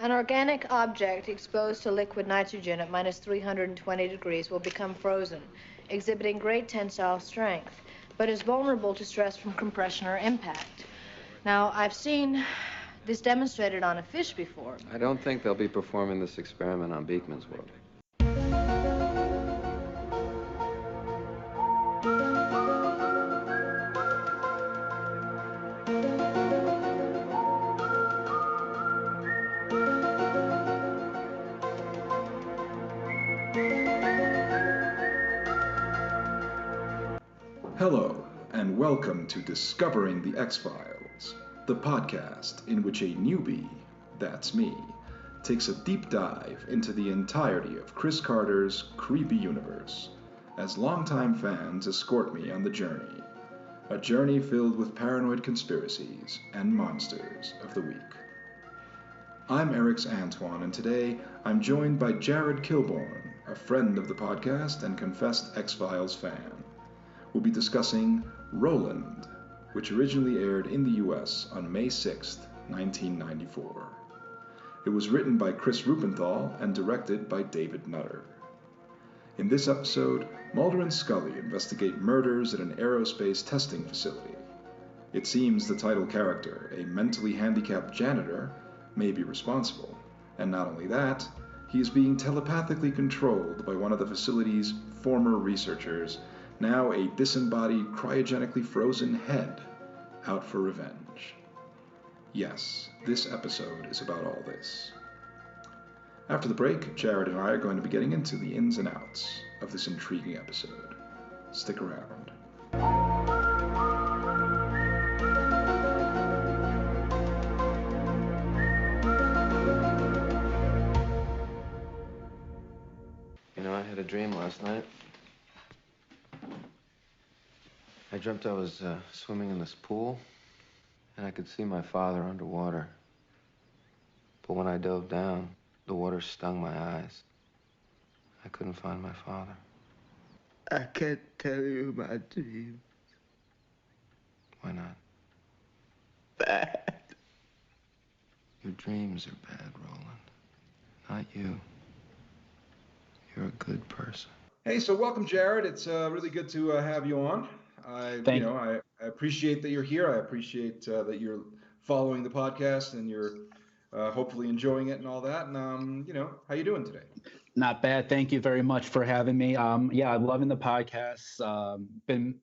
An organic object exposed to liquid nitrogen at minus 320 degrees will become frozen, exhibiting great tensile strength, but is vulnerable to stress from compression or impact. Now, I've seen this demonstrated on a fish before. I don't think they'll be performing this experiment on Beekman's world. Hello, and welcome to Discovering the X-Files, the podcast in which a newbie, that's me, takes a deep dive into the entirety of Chris Carter's creepy universe, as longtime fans escort me on the journey, a journey filled with paranoid conspiracies and monsters of the week. I'm Erix Antoine, and today I'm joined by Jared Kilbourne, a friend of the podcast and confessed X-Files fan. We'll be discussing Roland, which originally aired in the US on May 6, 1994. It was written by Chris Rubenthal and directed by David Nutter. In this episode, Mulder and Scully investigate murders at an aerospace testing facility. It seems the title character, a mentally handicapped janitor, may be responsible, and not only that, he is being telepathically controlled by one of the facility's former researchers, now a disembodied, cryogenically frozen head, out for revenge. Yes, this episode is about all this. After the break, Jared and I are going to be getting into the ins and outs of this intriguing episode. Stick around. You know, I had a dream last night. I dreamt I was swimming in this pool, and I could see my father underwater. But when I dove down, the water stung my eyes. I couldn't find my father. I can't tell you my dreams. Why not? Bad. Your dreams are bad, Roland. Not you. You're a good person. Hey, so welcome, Jared. It's really good to have you on. Thank you. I appreciate that you're here. I appreciate that you're following the podcast and you're hopefully enjoying it and all that. And how you doing today? Not bad. Thank you very much for having me. I'm loving the podcast. Been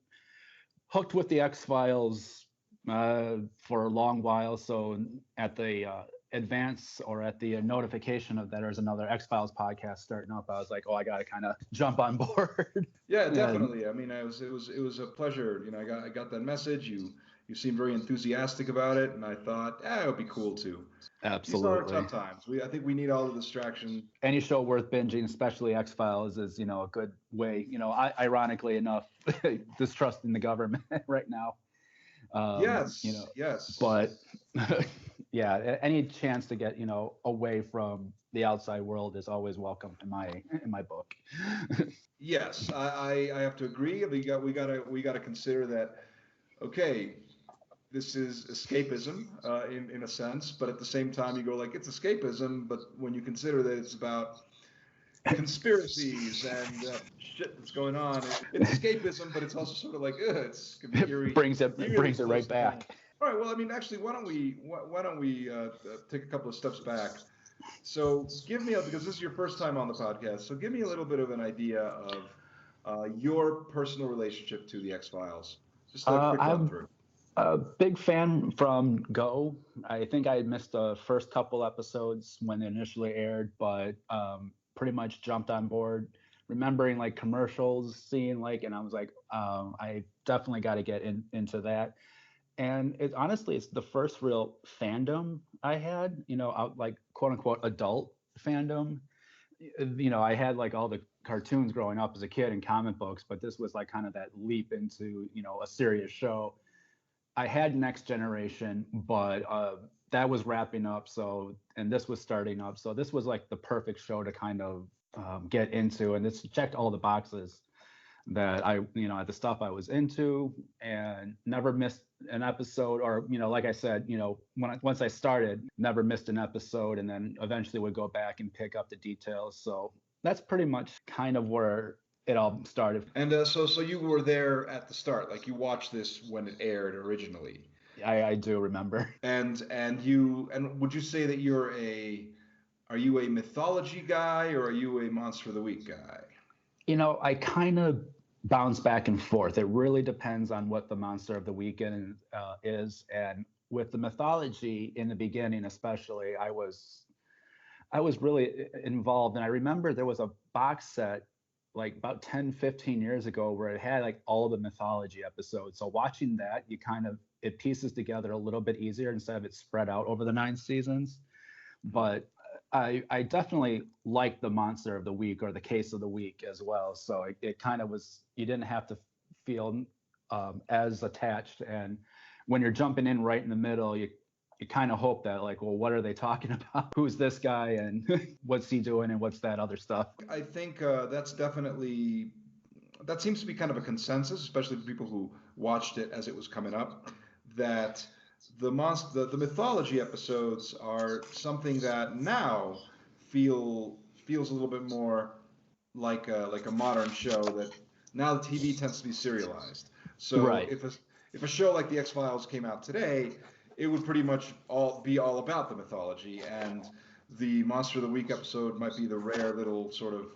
hooked with the X-Files for a long while. So at the advance or at the notification of that there's another X-Files podcast starting up, I was like, I got to kind of jump on board. Yeah, definitely. I mean, it was a pleasure. I got that message. You seemed very enthusiastic about it, and I thought, it would be cool too. Absolutely. These are tough times. I think we need all the distraction. Any show worth binging, especially X-Files, is a good way. Ironically enough, distrusting the government right now. Yes. But yeah, any chance to get away from the outside world is always welcome in my book. Yes, I have to agree. We got to consider that. Okay, this is escapism in a sense, but at the same time you go like it's escapism, but when you consider that it's about conspiracies and shit that's going on, it's escapism, but it's also sort of like it's eerie. brings it right back. All right. Well, I mean, actually, why don't we take a couple of steps back? So give me because this is your first time on the podcast. So give me a little bit of an idea of your personal relationship to the X-Files. Just a quick run through. A big fan from Go. I think I had missed the first couple episodes when they initially aired, but pretty much jumped on board. Remembering like commercials, seeing and I was like, I definitely got to get into that. And it's the first real fandom I had, like quote unquote adult fandom. I had like all the cartoons growing up as a kid and comic books, but this was like kind of that leap into, a serious show. I had Next Generation, but that was wrapping up. And this was starting up. So this was like the perfect show to kind of get into. And this checked all the boxes. that at the stuff I was into, and never missed an episode, or, like I said, once I started, never missed an episode, and then eventually would go back and pick up the details. So that's pretty much kind of where it all started. And so you were there at the start, like you watched this when it aired originally. I do remember. And would you say that are you a mythology guy or are you a Monster of the Week guy? I kind of bounce back and forth. It really depends on what the Monster of the Weekend is. And with the mythology in the beginning, especially, I was really involved. And I remember there was a box set like about 10, 15 years ago where it had like all of the mythology episodes. So watching that, it pieces together a little bit easier instead of it spread out over the 9 seasons. But I definitely liked the Monster of the Week or the Case of the Week as well. So it kind of was, you didn't have to feel as attached. And when you're jumping in right in the middle, you kind of hope that, like, well, what are they talking about? Who's this guy and what's he doing and what's that other stuff? I think that seems to be kind of a consensus, especially for people who watched it as it was coming up, that the mythology episodes are something that now feels a little bit more like a modern show, that now the TV tends to be serialized. So right. if a show like the X-Files came out today, it would pretty much be all about the mythology, and the Monster of the Week episode might be the rare little sort of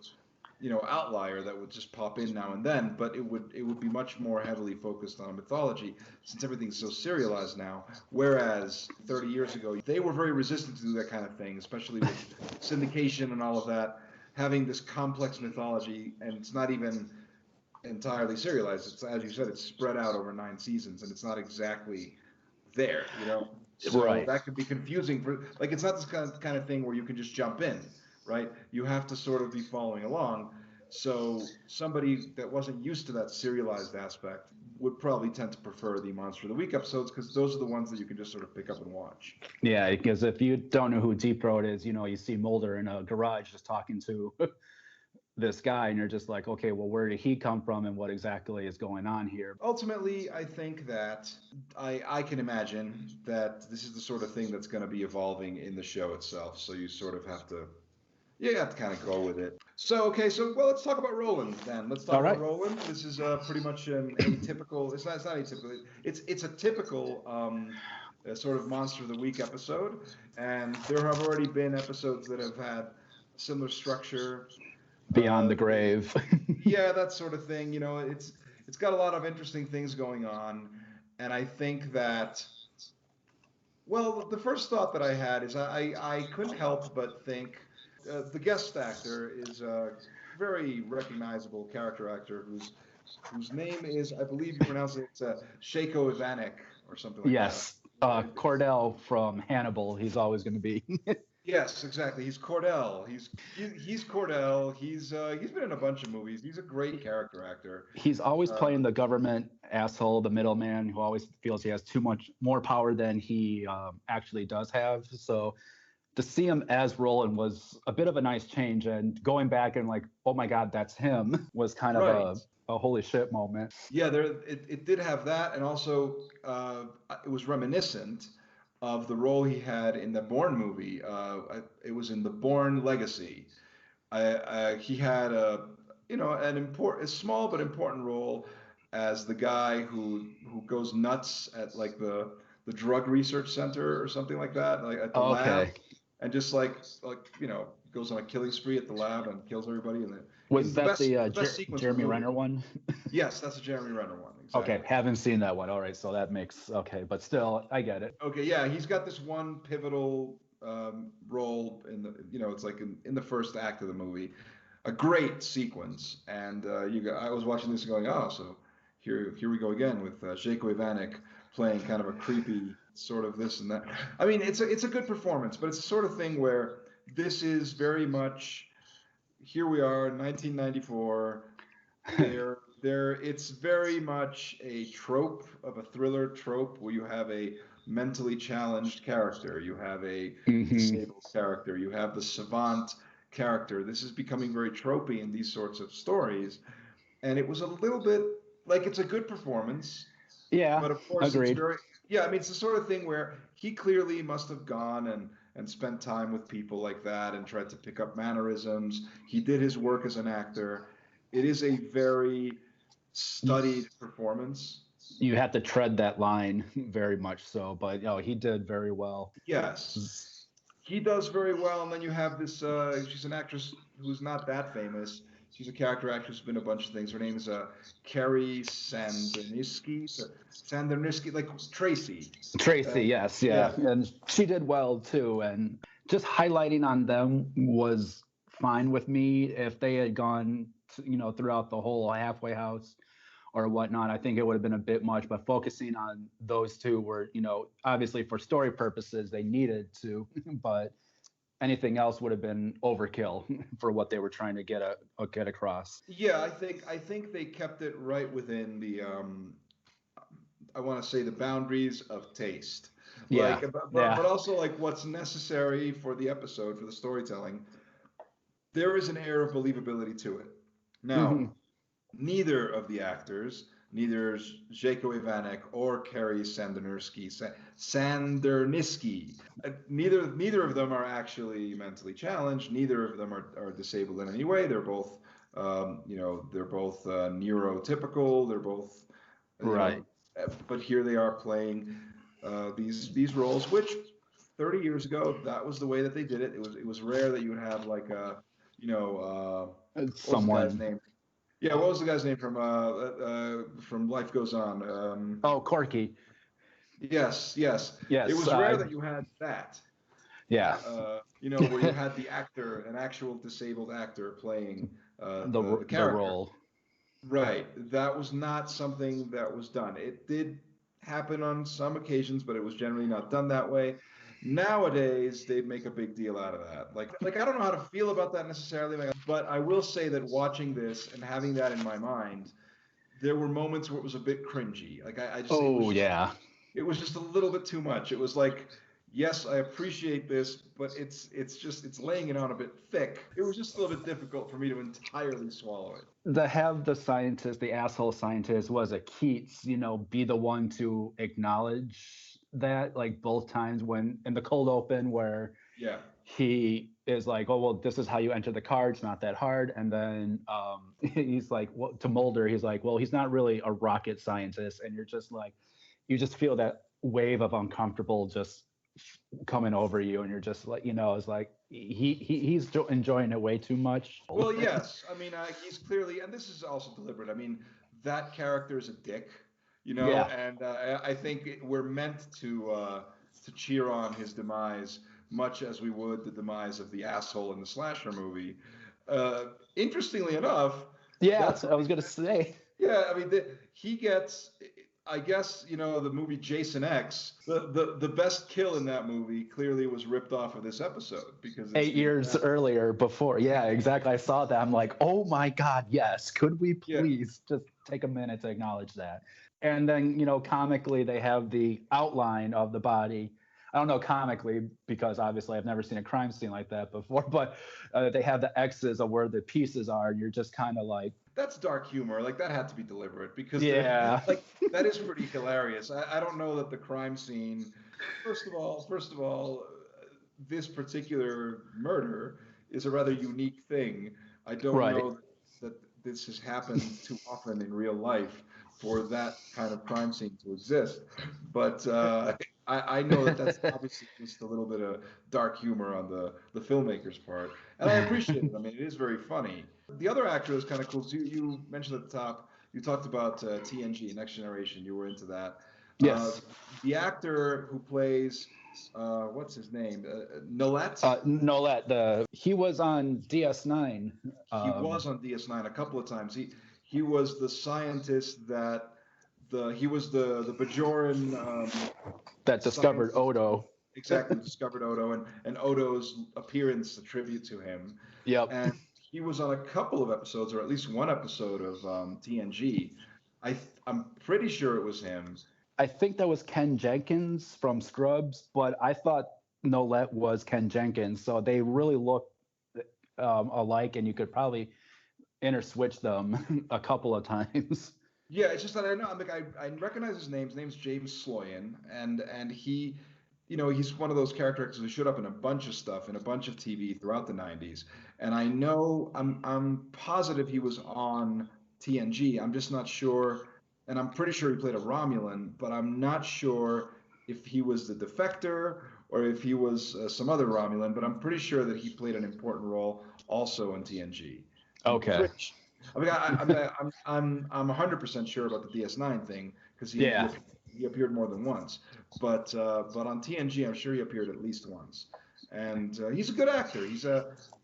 outlier that would just pop in now and then, but it would be much more heavily focused on mythology since everything's so serialized now. Whereas 30 years ago, they were very resistant to do that kind of thing, especially with syndication and all of that, having this complex mythology, and it's not even entirely serialized. It's, as you said, it's spread out over 9 seasons, and it's not exactly there, So right. That could be confusing it's not this kind of thing where you can just jump in. Right? You have to sort of be following along. So somebody that wasn't used to that serialized aspect would probably tend to prefer the Monster of the Week episodes, because those are the ones that you can just sort of pick up and watch. Yeah, because if you don't know who Deep Throat is, you see Mulder in a garage just talking to this guy, and you're just like, okay, well, where did he come from and what exactly is going on here? Ultimately, I think that I can imagine that this is the sort of thing that's going to be evolving in the show itself. So you sort of have to kind of go with it. So let's talk about Roland then. Let's talk about Roland. This is pretty much an atypical. It's not atypical. It's a typical sort of Monster of the Week episode, and there have already been episodes that have had similar structure. Beyond the Grave. Yeah, that sort of thing. It's got a lot of interesting things going on, and I think that. Well, the first thought that I had is I couldn't help but think. The guest actor is a very recognizable character actor whose name is, I believe you pronounce it, Shako Ivanek or something like that. Yes, Cordell from Hannibal. He's always going to be. Yes, exactly. He's Cordell. He's Cordell. He's been in a bunch of movies. He's a great character actor. He's always playing the government asshole, the middleman who always feels he has too much more power than he actually does have. So to see him as Roland was a bit of a nice change, and going back and like, oh my God, that's him, was kind of a holy shit moment. Yeah, it did have that, and also it was reminiscent of the role he had in the Bourne movie. It was in the Bourne Legacy. He had a small but important role as the guy who goes nuts at like the drug research center or something like that, like at the lab. And just goes on a killing spree at the lab and kills everybody. And was that the Jeremy Renner one? Yes, that's a Jeremy Renner one. Exactly. Okay, haven't seen that one. All right, so that makes but still, I get it. Okay, yeah, he's got this one pivotal role in the it's like in the first act of the movie, a great sequence. And I was watching this going, oh, so here we go again with Shako Ivanek playing kind of a creepy sort of this and that. I mean, it's a good performance, but it's the sort of thing where this is very much, here we are, 1994. It's very much a trope of a thriller trope where you have a mentally challenged character, you have a disabled character, you have the savant character. This is becoming very tropey in these sorts of stories. and it was a little bit like it's a good performance, Yeah, but of course it's agreed. very yeah. I mean, it's the sort of thing where he clearly must have gone and spent time with people like that and tried to pick up mannerisms. He did his work as an actor. It is a very studied performance. You have to tread that line very much so, but he did very well. Yes, he does very well. And then you have this. She's an actress who's not that famous. She's a character actress who's been in a bunch of things. Her name is Carrie Sanderniski, like Tracy. Tracy, Uh, yes, yeah, yeah, and she did well too. And just highlighting on them was fine with me. If they had gone, throughout the whole halfway house or whatnot, I think it would have been a bit much. But focusing on those two were, obviously for story purposes, they needed to, but anything else would have been overkill for what they were trying to get across. yeah. I think they kept it right within the I want to say the boundaries of taste, Yeah, like but yeah. also like what's necessary for the episode for the storytelling. There is an air of believability to it. Now, Hmm. neither of the actors, neither Zeko Ivanek or Carrie Sanderniski, neither of them are actually mentally challenged. Neither of them are disabled in any way. They're both, they're both neurotypical. They're both, you know, Right. but here they are playing these roles, which 30 years ago that was the way that they did it. It was rare that you would have like a, what was the guy's Someone. name? Yeah, what was the guy's name from Life Goes On? Oh, Corky. Yes, yes. It Yes. was rare that you had that. Yeah. Where you had the actor, an actual disabled actor playing the The character. role. Right. That was not something that was done. It did happen on some occasions, but it was generally not done that way. Nowadays, they make a big deal out of that. Like I don't know how to feel about that necessarily, but I will say that watching this and having that in my mind, there were moments where it was a bit cringy. Like I just Oh yeah. it was just a little bit too much. It was like, yes, I appreciate this, but it's laying it on a bit thick. It was just a little bit difficult for me to entirely swallow it. The scientist, the asshole scientist, was a Keats, be the one to acknowledge that, like both times when in the cold open where Yeah. he is like, oh well, this is how you enter the car. It's not that hard. And then he's like, well, to Mulder, he's like, well, he's not really a rocket scientist. And you're just like, you just feel that wave of uncomfortable just coming over you, and you're just like, it's like he's enjoying it way too much. Well, yes. I mean, he's clearly, and this is also deliberate. I mean, that character is a dick, Yeah. and I think we're meant to cheer on his demise, much as we would the demise of the asshole in the slasher movie. Uh, Interestingly enough, Yeah, that's I was gonna say. yeah. I mean, he gets. I guess the movie Jason X. The best kill in that movie clearly was ripped off of this episode because it's 8 years earlier before. Yeah, exactly. I saw that. I'm like, oh my God, yes. Could we yeah. please just take a minute to acknowledge that? And then, comically, they have the outline of the body. I don't know comically because obviously I've never seen a crime scene like that before, but they have the X's of where the pieces are, and you're just kind of like, That's dark humor. Like that had to be deliberate because there's yeah. like that is pretty hilarious. I don't know that the crime scene. First of all, this particular murder is a rather unique thing. I don't Right. know that this has happened too often in real life for that kind of crime scene to exist. But I know that that's obviously just a little bit of dark humor on the filmmaker's part, and I appreciate it. I mean, it is very funny. The other actor is kind of cool. So you mentioned at the top, you talked about TNG, Next Generation. You were into that. Uh, Yes. the actor who plays, what's his name? Nolette. He was on DS9. He was on DS9 a couple of times. He was the scientist that he was the Bajoran That discovered scientist Odo. exactly discovered Odo and Odo's appearance a tribute to him. Yep. And he was on a couple of episodes, or at least one episode of TNG. I'm pretty sure it was him. I think that was Ken Jenkins from Scrubs, but I thought Nolette was Ken Jenkins. So they really look alike, and you could probably interswitch them a couple of times. Yeah, it's just that I know. I'm like I recognize his name. His name's James Sloyan, and he, he's one of those character actors who showed up in a bunch of stuff in a bunch of TV throughout the '90s. And I know I'm positive he was on TNG. I'm just not sure, and I'm pretty sure he played a Romulan, but I'm not sure if he was the defector or if he was some other Romulan. But I'm pretty sure that he played an important role also in TNG. Okay. I mean, I'm 100% sure about the DS9 thing because Yeah. he appeared more than once, but on TNG I'm sure he appeared at least once, and he's a good actor.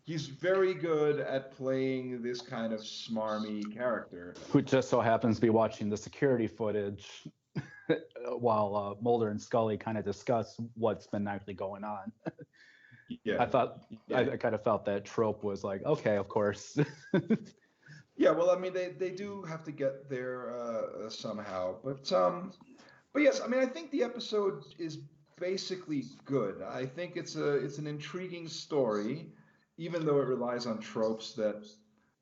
He's very good at playing this kind of smarmy character. Who just so happens to be watching the security footage while Mulder and Scully kind of discuss what's been actually going on. Yeah, I kind of felt that trope was like, okay, of course. Yeah, well, I mean, they do have to get there somehow, but yes, I mean, I think the episode is basically good. I think it's an intriguing story, even though it relies on tropes that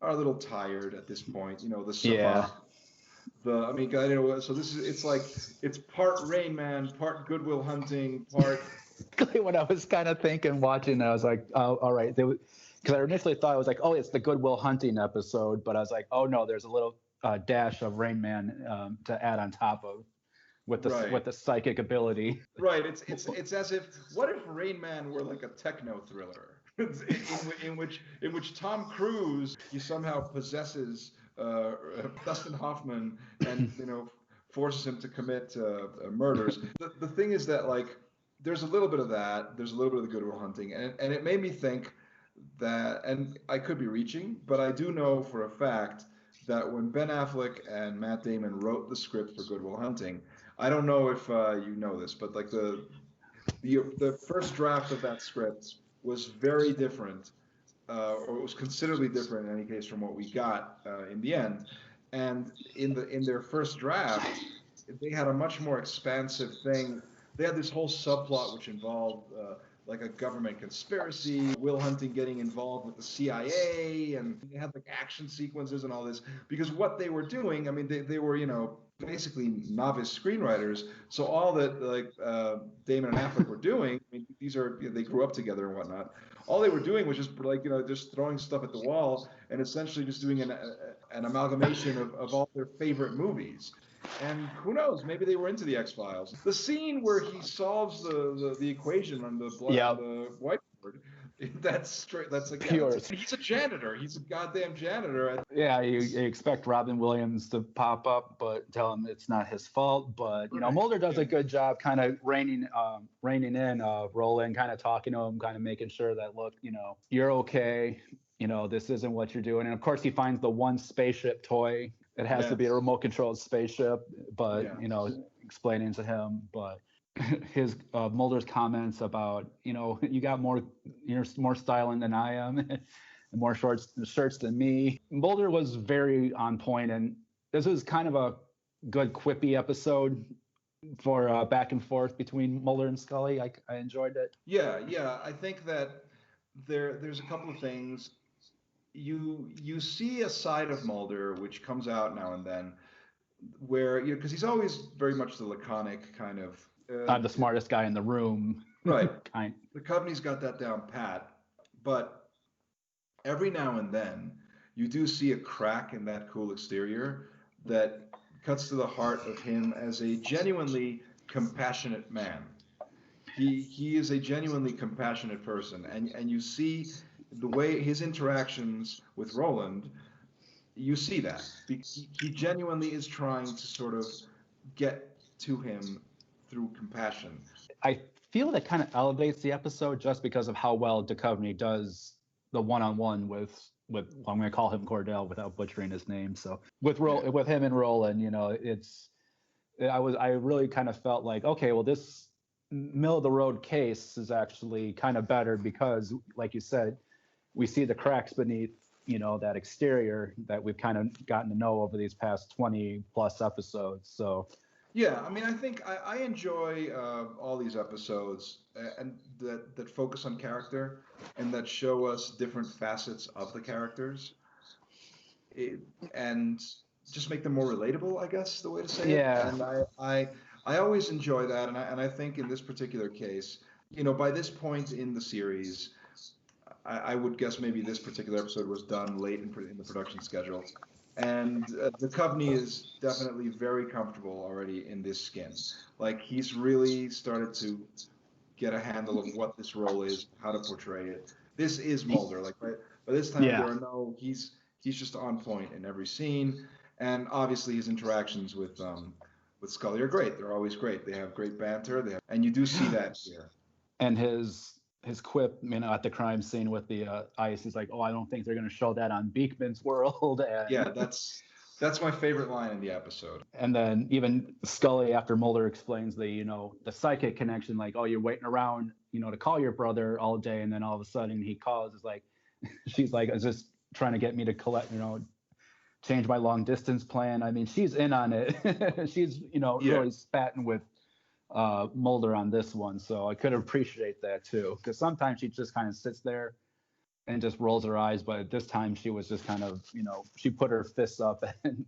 are a little tired at this point. The Yeah. savant, I mean, so it's part Rain Man, part Good Will Hunting, part. What I was kind of thinking watching, I was like, oh, all right. Because I initially thought it was like, oh, it's the Good Will Hunting episode, but I was like, oh no, there's a little dash of Rain Man to add on top of with the psychic ability. Right. It's as if, what if Rain Man were like a techno thriller in which Tom Cruise he somehow possesses Dustin Hoffman and forces him to commit murders. The thing is that like there's a little bit of that. There's a little bit of the Good Will Hunting, and it made me think that, and I could be reaching, but I do know for a fact that when Ben Affleck and Matt Damon wrote the script for Good Will Hunting, I don't know if you know this, but like the first draft of that script was very different, or it was considerably different in any case from what we got in the end. And in their first draft, they had a much more expansive thing. They had this whole subplot which involved like a government conspiracy, Will Hunting getting involved with the CIA, and they had like action sequences and all this. Because what they were doing, I mean, they were, basically novice screenwriters. So all that like Damon and Affleck were doing, I mean, they grew up together and whatnot. All they were doing was just like, just throwing stuff at the wall and essentially just doing an amalgamation of all their favorite movies. And who knows? Maybe they were into the X-Files. The scene where he solves the equation on the whiteboard, that's straight. That's like pure. He's a janitor. He's a goddamn janitor. Yeah, you expect Robin Williams to pop up, but tell him it's not his fault. But Mulder does a good job, kind of reining in Roland, kind of talking to him, kind of making sure that look, you're okay. This isn't what you're doing. And of course, he finds the one spaceship toy. It has to be a remote controlled spaceship, but explaining to him, but his Mulder's comments about, you got more styling than I am, and more shirts than me. Mulder was very on point, and this was kind of a good quippy episode for back and forth between Mulder and Scully. I enjoyed it. Yeah. I think that there's a couple of things. You see a side of Mulder which comes out now and then, where because he's always very much the laconic kind of. I'm the smartest guy in the room. Right. The company's got that down pat, but every now and then you do see a crack in that cool exterior that cuts to the heart of him as a genuinely compassionate man. He is a genuinely compassionate person, and you see the way his interactions with Roland, you see that he genuinely is trying to sort of get to him through compassion. I feel that kind of elevates the episode just because of how well Duchovny does the one-on-one with I'm going to call him Cordell without butchering his name. So with him and Roland, I really kind of felt like, okay, well, this middle of the road case is actually kind of better because, like you said, we see the cracks beneath, that exterior that we've kind of gotten to know over these past 20 plus episodes. So yeah, I mean, I think I enjoy all these episodes and that focus on character and that show us different facets of the characters. and just make them more relatable, I guess the way to say it. Yeah. And I always enjoy that, and I think in this particular case, by this point in the series, I would guess maybe this particular episode was done late in the production schedule, and the Duchovny is definitely very comfortable already in this skin. Like he's really started to get a handle of what this role is, how to portray it. This is Mulder. Like by this time, Yeah. he's just on point in every scene, and obviously his interactions with Scully are great. They're always great. They have great banter. And you do see that here. And his quip, at the crime scene with the ice, he's like, "Oh, I don't think they're going to show that on Beekman's World." And, Yeah, that's my favorite line in the episode. and then even Scully, after Mulder explains the psychic connection, like, "Oh, you're waiting around, to call your brother all day, and then all of a sudden he calls." It's like, she's like, "Is this trying to get me to collect, change my long distance plan?" I mean, she's in on it. She's, really spatting with Mulder on this one, so I could appreciate that too. Because sometimes she just kind of sits there and just rolls her eyes, but this time she was just kind of, she put her fists up and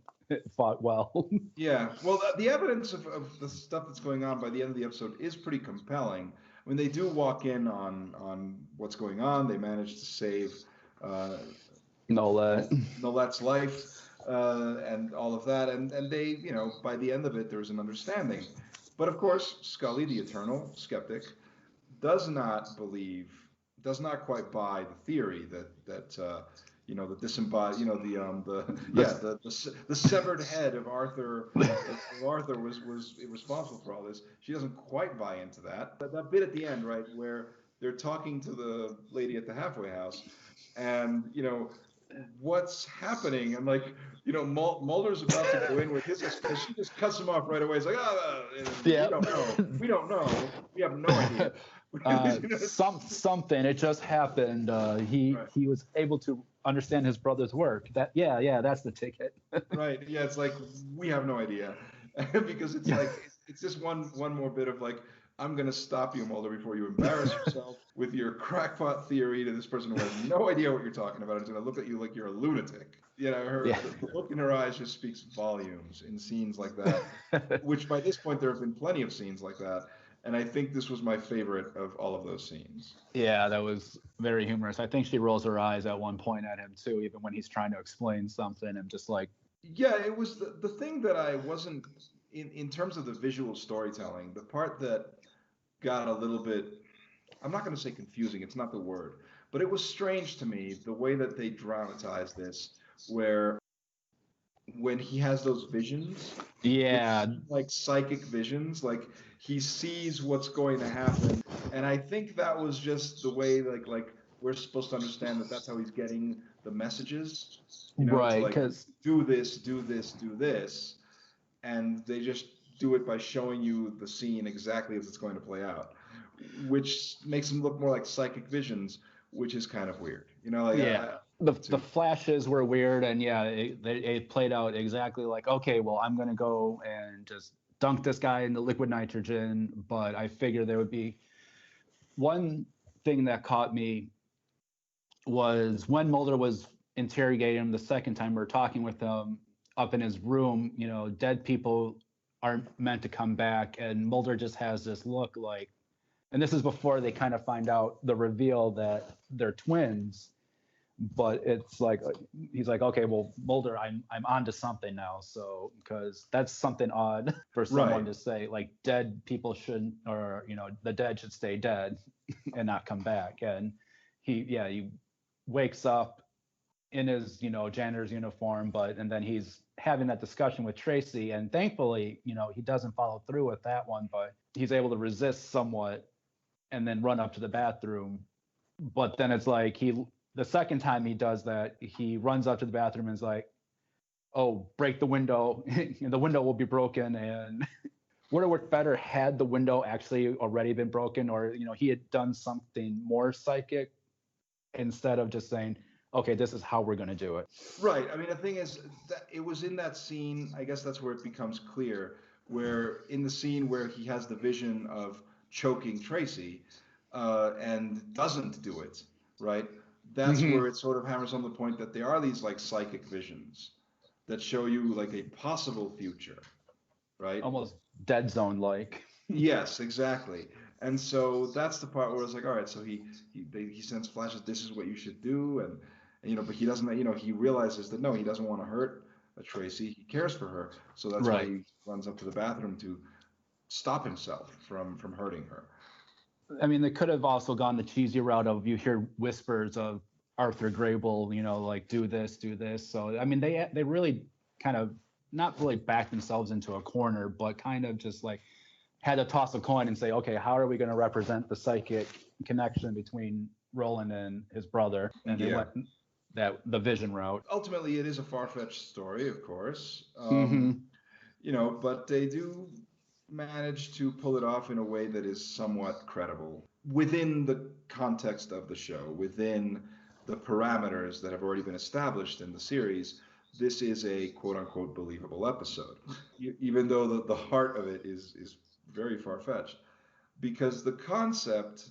fought well. Yeah, well, the evidence of the stuff that's going on by the end of the episode is pretty compelling. I mean, they do walk in on what's going on. They manage to save Nolette's life and all of that, and they, by the end of it, there's an understanding. But of course, Scully, the eternal skeptic, does not quite buy the theory that the disembodied, the severed head of Arthur was responsible for all this. She doesn't quite buy into that. But that bit at the end, right, where they're talking to the lady at the halfway house, and what's happening, and like Mulder's about to go in with his, and she just cuts him off right away. It's like, Yeah. we don't know, we have no idea. Something. It just happened. He was able to understand his brother's work. That's the ticket. Right. Yeah. It's like we have no idea, because it's like it's just one more bit of like, I'm gonna stop you, Mulder, before you embarrass yourself with your crackpot theory to this person who has no idea what you're talking about. It's gonna look at you like you're a lunatic. The look in her eyes just speaks volumes in scenes like that. Which by this point there have been plenty of scenes like that. And I think this was my favorite of all of those scenes. Yeah, that was very humorous. I think she rolls her eyes at one point at him too, even when he's trying to explain something. And just like, yeah, it was the thing that I wasn't in terms of the visual storytelling. The part that got a little bit, I'm not going to say confusing. It's not the word, but it was strange to me the way that they dramatized this, where when he has those visions, like psychic visions, like he sees what's going to happen, and I think that was just the way like we're supposed to understand that that's how he's getting the messages, right? Because do this, and they just do it by showing you the scene exactly as it's going to play out, which makes them look more like psychic visions, which is kind of weird, The flashes were weird, and it played out exactly like, okay, well, I'm gonna go and just dunk this guy into liquid nitrogen. But I figured there would be one thing that caught me was when Mulder was interrogating him the second time. We were talking with him up in his room. Dead people aren't meant to come back, and Mulder just has this look like, and this is before they kind of find out the reveal that they're twins. But it's like, he's like, okay, well, Mulder, I'm onto something now. So, because that's something odd for someone to say, like, dead people shouldn't, or the dead should stay dead and not come back. And he wakes up in his janitor's uniform, and then he's having that discussion with Tracy, and thankfully he doesn't follow through with that one, but he's able to resist somewhat and then run up to the bathroom. But then it's like the second time he does that, he runs up to the bathroom and is like, oh, break the window, the window will be broken. And would have worked better had the window actually already been broken, or he had done something more psychic instead of just saying, okay, this is how we're going to do it. Right. I mean, the thing is that it was in that scene, I guess that's where it becomes clear, where in the scene where he has the vision of choking Tracy and doesn't do it, right? that's where it sort of hammers on the point that there are these like psychic visions that show you like a possible future, right? Almost Dead Zone like. Yes, exactly. And so that's the part where it's like, all right, so he sends flashes. This is what you should do, and but he doesn't. He realizes that no, he doesn't want to hurt Tracy. He cares for her, so that's why Right. he runs up to the bathroom to stop himself from hurting her. I mean, they could have also gone the cheesy route of you hear whispers of Arthur Grable, like do this, do this. So I mean, they really kind of not really backed themselves into a corner, but kind of just like had to toss a coin and say, okay, how are we going to represent the psychic connection between Roland and his brother? And they went the vision route. Ultimately, it is a far-fetched story, of course. Mhm. But they do manage to pull it off in a way that is somewhat credible within the context of the show, within the parameters that have already been established in the series. This is a quote-unquote believable episode, even though the heart of it is very far-fetched, because the concept,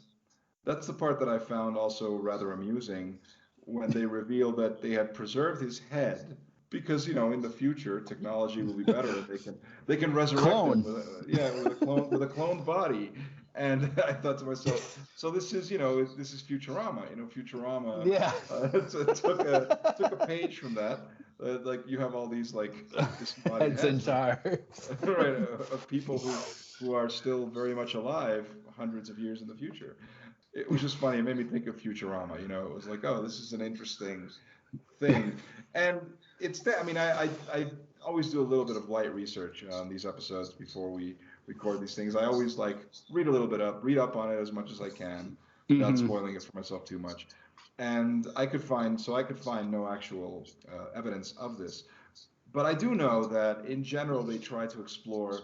that's the part that I found also rather amusing when they reveal that they had preserved his head because in the future technology will be better and they can resurrect him with a cloned body. And I thought to myself, so this is this is Futurama. Futurama took a page from that. Like you have all these like disembodied Heads in jars, right, of people who are still very much alive hundreds of years in the future. It was just funny. It made me think of Futurama. It was like, oh, this is an interesting thing. And it's that. I mean, I always do a little bit of light research on these episodes before we record these things. I always like read up on it as much as I can without spoiling it for myself too much. And I could find no actual evidence of this. But I do know that in general they try to explore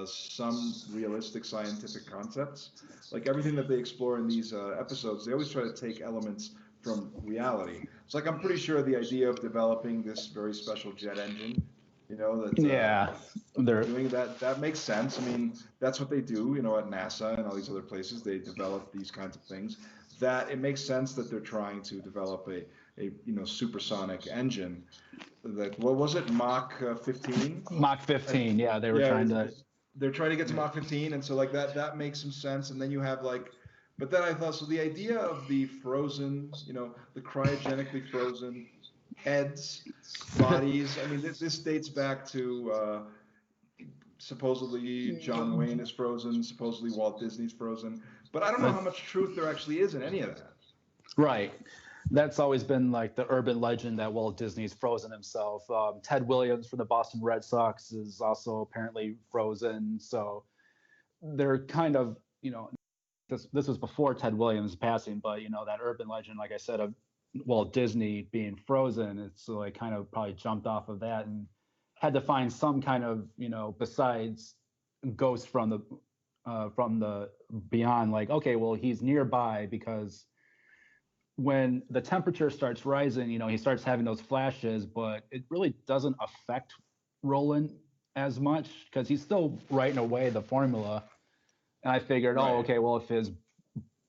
some realistic scientific concepts. Like everything that they explore in these episodes, they always try to take elements from reality. It's like I'm pretty sure the idea of developing this very special jet engine, they're doing that makes sense. I mean, that's what they do, at NASA and all these other places. They develop these kinds of things. That it makes sense that they're trying to develop a supersonic engine. Like what was it, Mach 15? Mach 15. Yeah, they were trying to. They're trying to get to Mach 15, and so like that makes some sense. And then you have like, but then I thought, so the idea of the frozen, the cryogenically frozen heads, bodies. I mean, this dates back to supposedly John Wayne is frozen, supposedly Walt Disney's frozen, but I don't know how much truth there actually is in any of that. Right. That's always been like the urban legend that Walt Disney's frozen himself. Ted Williams from the Boston Red Sox is also apparently frozen. So they're kind of, this was before Ted Williams passing, but that urban legend, like I said, of Walt Disney being frozen, it's like kind of probably jumped off of that and had to find some kind of, besides ghost from the beyond, like, okay, well, he's nearby because when the temperature starts rising, he starts having those flashes, but it really doesn't affect Roland as much because he's still writing away the formula. And I figured, Right. oh, okay, well, if his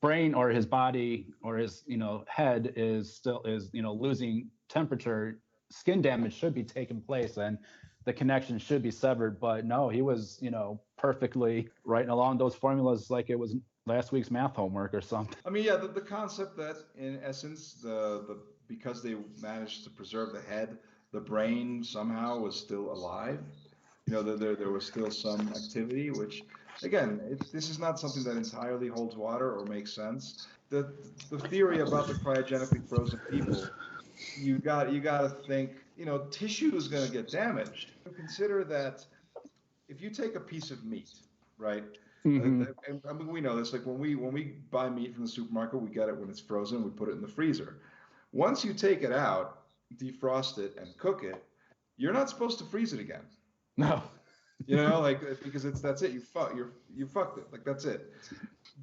brain or his body or his, head is losing temperature, skin damage should be taking place and the connection should be severed. But no, he was, perfectly writing along those formulas like it was last week's math homework or something. I mean, yeah, the concept that in essence, because they managed to preserve the head, the brain somehow was still alive. There was still some activity, which, again, this is not something that entirely holds water or makes sense. The theory about the cryogenically frozen people, you got to think, tissue is going to get damaged. Consider that if you take a piece of meat, right? And we know this. Like when we buy meat from the supermarket, we get it when it's frozen. We put it in the freezer. Once you take it out, defrost it, and cook it, you're not supposed to freeze it again. No. Because that's it. You fucked it. Like that's it.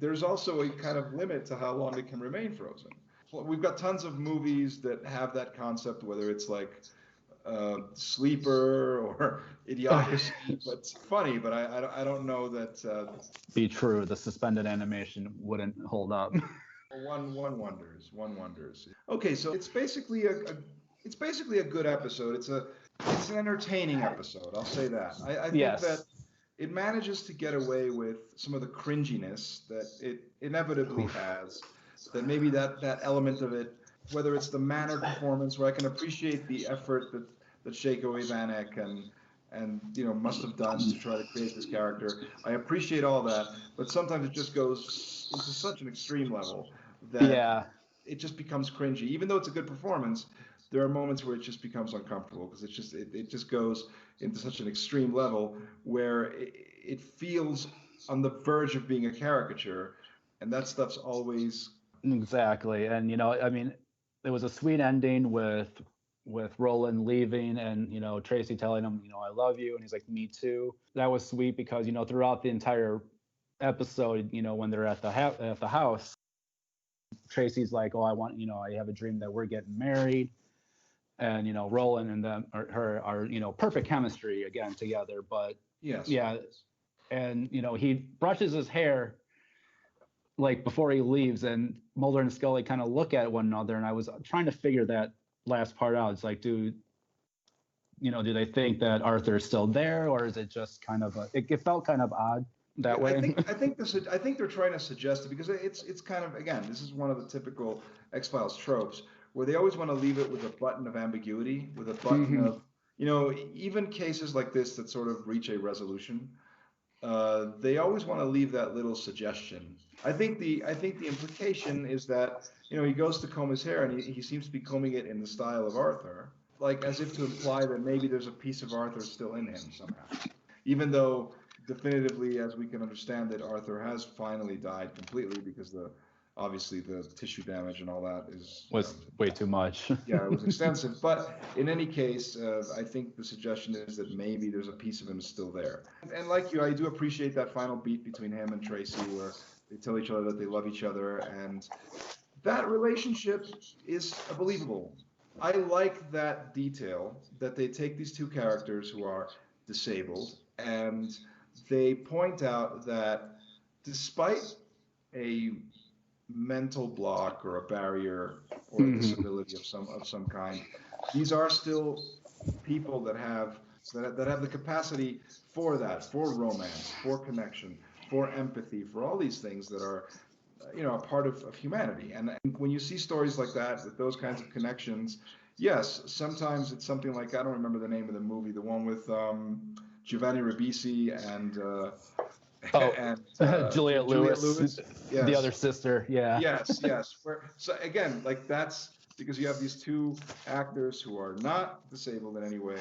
There's also a kind of limit to how long it can remain frozen. We've got tons of movies that have that concept, whether it's like Sleeper or Idiocracy. But it's funny, but I don't know that. Be true. The suspended animation wouldn't hold up. One wonders. Okay, so it's basically a good episode. It's an entertaining episode. I'll say that. I think that Yes. it manages to get away with some of the cringiness that it inevitably has. That maybe that element of it, whether it's the mannered performance, where I can appreciate the effort that Shako Ivanek and must have done to try to create this character. I appreciate all that, but sometimes it just goes into such an extreme level that Yeah. it just becomes cringy. Even though it's a good performance, there are moments where it just becomes uncomfortable because it just goes into such an extreme level where it feels on the verge of being a caricature, and that stuff's always Exactly. And I mean, it was a sweet ending with Roland leaving and Tracy telling him, I love you, and he's like, me too. That was sweet because throughout the entire episode, when they're at the house, Tracy's like, oh, I have a dream that we're getting married, and Roland and them are perfect chemistry again together. But yes, yeah, and he brushes his hair like before he leaves, and Mulder and Scully kind of look at one another, and I was trying to figure that last part out. It's like, do they think that Arthur's still there, or is it just kind of it felt kind of odd that way? I think they're trying to suggest it because it's kind of, again, this is one of the typical X-Files tropes where they always want to leave it with a button of ambiguity, with a button of even cases like this that sort of reach a resolution. They always want to leave that little suggestion. I think the implication is that he goes to comb his hair and he seems to be combing it in the style of Arthur, like as if to imply that maybe there's a piece of Arthur still in him somehow, even though definitively, as we can understand it, Arthur has finally died completely because obviously the tissue damage and all that was way too much. Yeah, it was extensive. But in any case, I think the suggestion is that maybe there's a piece of him still there. And like you, I do appreciate that final beat between him and Tracy where they tell each other that they love each other. And that relationship is believable. I like that detail that they take these two characters who are disabled and they point out that despite a mental block or a barrier or a disability of some kind, these are still people that have the capacity for that, for romance, for connection, for empathy, for all these things that are a part of humanity. And when you see stories like that with those kinds of connections, yes, sometimes it's something like, I don't remember the name of the movie, the one with Giovanni Ribisi and Juliette Lewis, yes. the other sister. Yeah. Yes. So again, like that's because you have these two actors who are not disabled in any way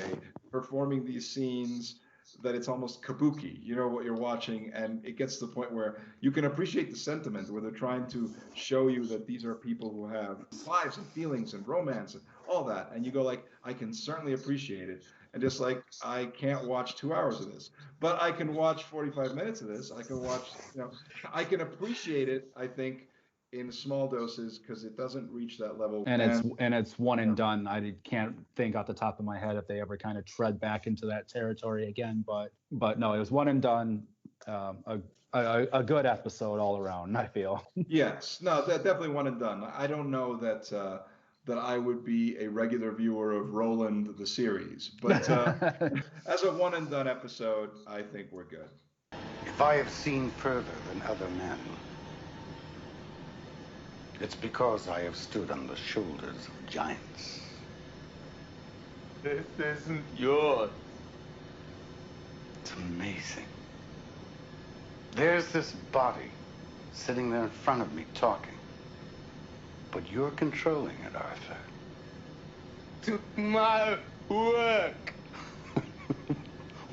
performing these scenes that it's almost kabuki. You know what you're watching, and it gets to the point where you can appreciate the sentiment where they're trying to show you that these are people who have lives and feelings and romance and all that, and you go like, I can certainly appreciate it. And just like, I can't watch 2 hours of this, but I can watch 45 minutes of this. I can watch, I can appreciate it, I think, in small doses because it doesn't reach that level. And it's one and done. I can't think off the top of my head if they ever kind of tread back into that territory again. But no, it was one and done. A good episode all around, I feel. Yes, no, definitely one and done. I don't know that I would be a regular viewer of Roland the series, but as a one and done episode, I think we're good. If I have seen further than other men, it's because I have stood on the shoulders of giants. This isn't yours. It's amazing. There's this body sitting there in front of me talking. But you're controlling it, Arthur. Took my work.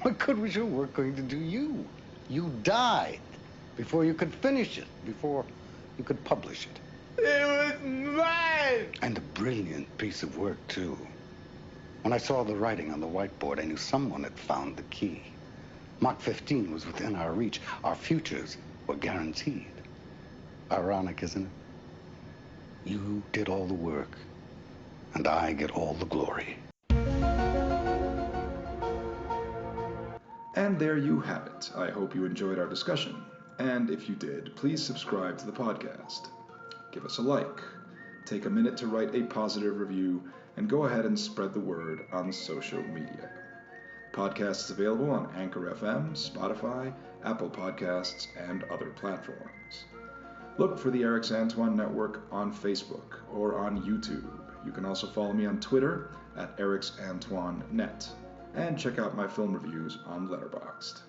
What good was your work going to do you? You died before you could finish it, before you could publish it. It was mine! And a brilliant piece of work, too. When I saw the writing on the whiteboard, I knew someone had found the key. Mach 15 was within our reach. Our futures were guaranteed. Ironic, isn't it? You did all the work, and I get all the glory. And there you have it. I hope you enjoyed our discussion. And if you did, please subscribe to the podcast. give us a like, take a minute to write a positive review, and go ahead and spread the word on social media. Podcast is available on Anchor FM, Spotify, Apple Podcasts, and other platforms. Look for the Erix Antoine Network on Facebook or on YouTube. You can also follow me on Twitter at ErixAntoineNet, and check out my film reviews on Letterboxd.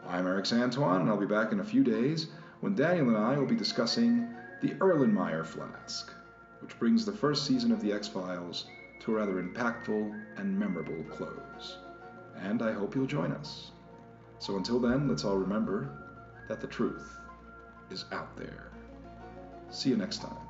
I'm Erix Antoine, and I'll be back in a few days when Daniel and I will be discussing the Erlenmeyer Flask, which brings the first season of The X-Files to a rather impactful and memorable close. And I hope you'll join us. So until then, let's all remember that the truth is out there. See you next time.